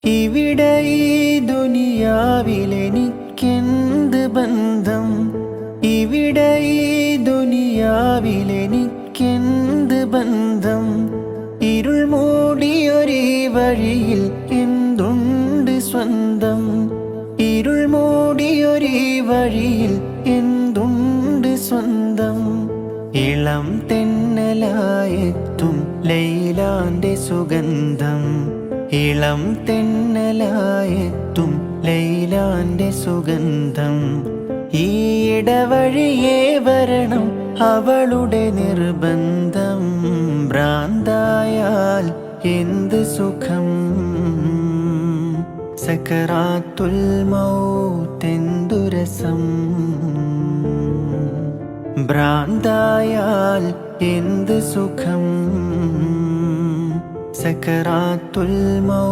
ഇവിടെ ഈ ദുനിയാവിലെനിക്കെന്ത് ബന്ധം, ഇവിടെ ഈ ദുനിയാവിലെനിക്കെന്ത് ബന്ധം. ഇരുൾ മൂടിയൊരീ വഴിയിൽ എന്തുണ്ട് സ്വന്തം, ഇരുൾ മൂടിയൊരീ വഴിയിൽ എന്തുണ്ട് സ്വന്തം. ഇളം തെന്നലായെത്തും ലൈലാന്റെ സുഗന്ധം, ഇളം തെന്നലായെത്തും ലൈലാന്റെ സുഗന്ധം. ഈ ഇടവഴിയേ വരണം അവളുടെ നിർബന്ധം. ഭ്രാന്തായാൽ എന്ത് സുഖം, സക്കറാത്തുൽ മൗത്തെന്തു രസം. ഭ്രാന്തായാൽ എന്ത് സുഖം, സക്കറാത്തുൽ മൗത്ത്